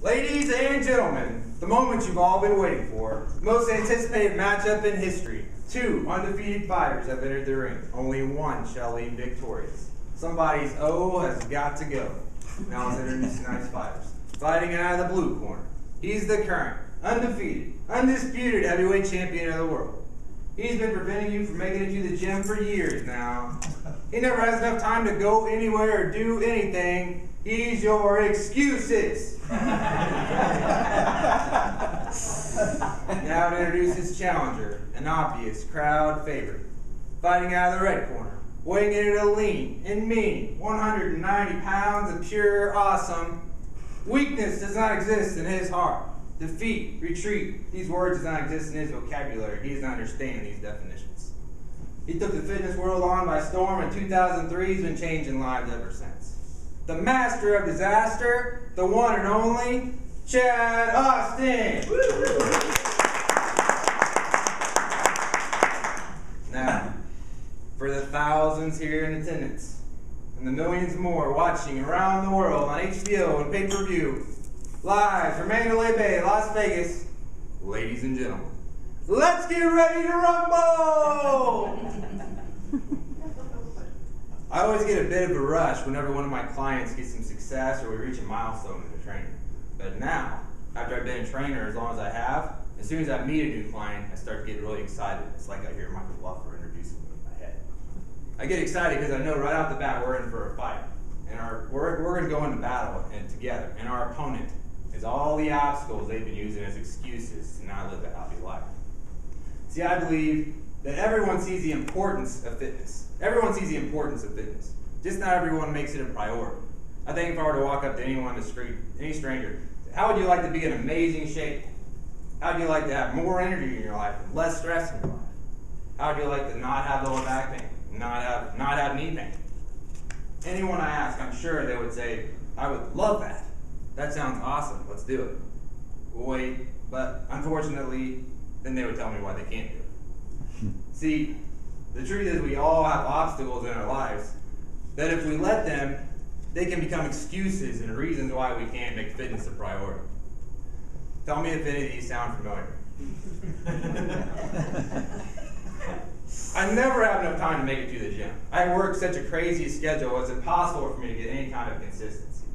Ladies and gentlemen, the moment you've all been waiting for, the most anticipated matchup in history. Two undefeated fighters have entered the ring. Only one shall leave victorious. Somebody's O has got to go. Now let's introduce tonight's fighters. Fighting out of the blue corner, he's the current, undefeated, undisputed heavyweight champion of the world. He's been preventing you from making it to the gym for years now. He never has enough time to go anywhere or do anything. He's your excuses. Now to introduce his challenger, an obvious crowd favorite. Fighting out of the red corner, weighing in at a lean and mean 190 pounds of pure awesome. Weakness does not exist in his heart. Defeat, retreat, these words do not exist in his vocabulary. He does not understand these definitions. He took the fitness world on by storm in 2003. He's been changing lives ever since. The master of disaster, the one and only, Chad Austin. Now, for the thousands here in attendance, and the millions more watching around the world on HBO and pay-per-view, live from Mandalay Bay, Las Vegas, ladies and gentlemen, let's get ready to rumble! I always get a bit of a rush whenever one of my clients gets some success or we reach a milestone in the training. But now, after I've been a trainer as long as I have, as soon as I meet a new client, I start to get really excited. It's like I hear Michael Buffer introducing me in my head. I get excited because I know right off the bat we're in for a fight. And we're going to go into battle and together. And our opponent is all the obstacles they've been using as excuses to not live a happy life. See, I believe that everyone sees the importance of fitness. Everyone sees the importance of fitness. Just not everyone makes it a priority. I think if I were to walk up to anyone on the street, any stranger, how would you like to be in amazing shape? How would you like to have more energy in your life and less stress in your life? How would you like to not have lower back pain, not have knee pain? Anyone I ask, I'm sure they would say, I would love that. That sounds awesome. Let's do it. We'll wait, but unfortunately, then they would tell me why they can't do it. See, the truth is we all have obstacles in our lives that if we let them, they can become excuses and reasons why we can't make fitness a priority. Tell me if any of these sound familiar. I never have enough time to make it to the gym. I work such a crazy schedule, it's impossible for me to get any kind of consistency.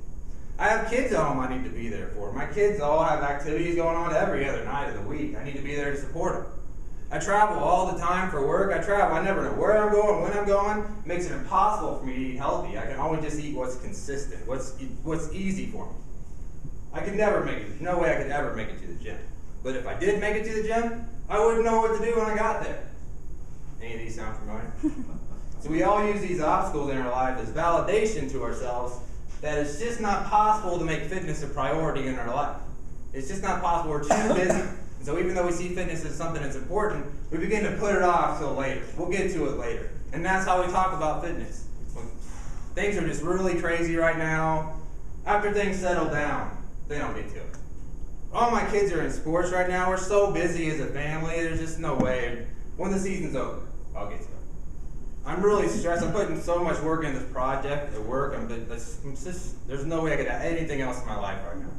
I have kids at home I need to be there for. My kids all have activities going on every other night of the week. I need to be there to support them. I travel all the time for work. I never know where I'm going, when I'm going. It makes it impossible for me to eat healthy. I can only just eat what's consistent, what's easy for me. I could never make it. No way I could ever make it to the gym. But if I did make it to the gym, I wouldn't know what to do when I got there. Any of these sound familiar? So we all use these obstacles in our life as validation to ourselves that it's just not possible to make fitness a priority in our life. It's just not possible. We're too busy. And so even though we see fitness as something that's important, we begin to put it off till later. We'll get to it later. And that's how we talk about fitness. When things are just really crazy right now. After things settle down, they don't get to it. All my kids are in sports right now. We're so busy as a family. There's just no way. When the season's over, I'll get to it. I'm really stressed. I'm putting so much work in this project at work. There's no way I could have anything else in my life right now.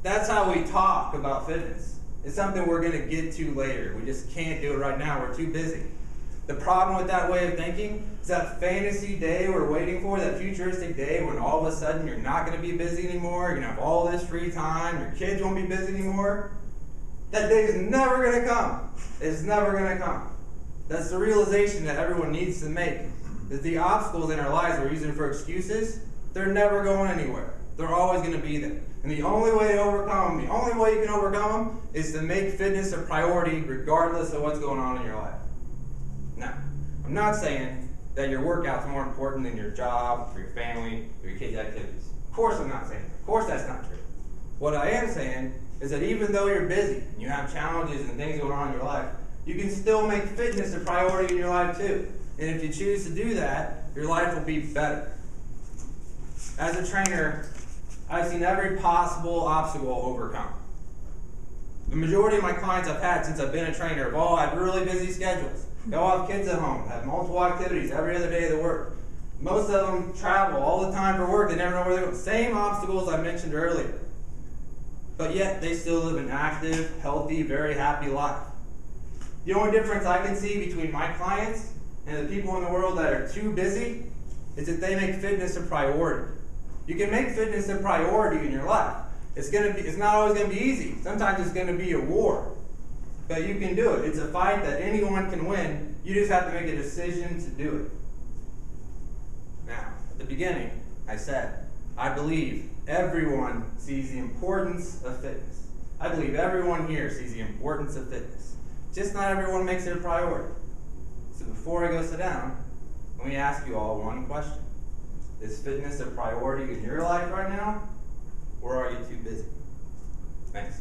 That's how we talk about fitness. It's something we're going to get to later. We just can't do it right now. We're too busy. The problem with that way of thinking is that fantasy day we're waiting for, that futuristic day when all of a sudden you're not going to be busy anymore, you're going to have all this free time, your kids won't be busy anymore. That day is never going to come. It's never going to come. That's the realization that everyone needs to make. That the obstacles in our lives we're using for excuses, they're never going anywhere. They're always going to be there. And the only way to overcome them, the only way you can overcome them is to make fitness a priority regardless of what's going on in your life. Now, I'm not saying that your workout's more important than your job, or your family, or your kids' activities. Of course I'm not saying that. Of course that's not true. What I am saying is that even though you're busy, and you have challenges and things going on in your life, you can still make fitness a priority in your life too. And if you choose to do that, your life will be better. As a trainer, I've seen every possible obstacle overcome. The majority of my clients I've had since I've been a trainer have all had really busy schedules. They all have kids at home, have multiple activities every other day of the work. Most of them travel all the time for work. They never know where they're going. Same obstacles I mentioned earlier. but yet they still live an active, healthy, very happy life. The only difference I can see between my clients and the people in the world that are too busy is that they make fitness a priority. You can make fitness a priority in your life. It's not always going to be easy. Sometimes it's going to be a war. But you can do it. It's a fight that anyone can win. You just have to make a decision to do it. Now, at the beginning, I said, I believe everyone sees the importance of fitness. I believe everyone here sees the importance of fitness. Just not everyone makes it a priority. So before I go sit down, let me ask you all one question. Is fitness a priority in your life right now? Or are you too busy? Thanks.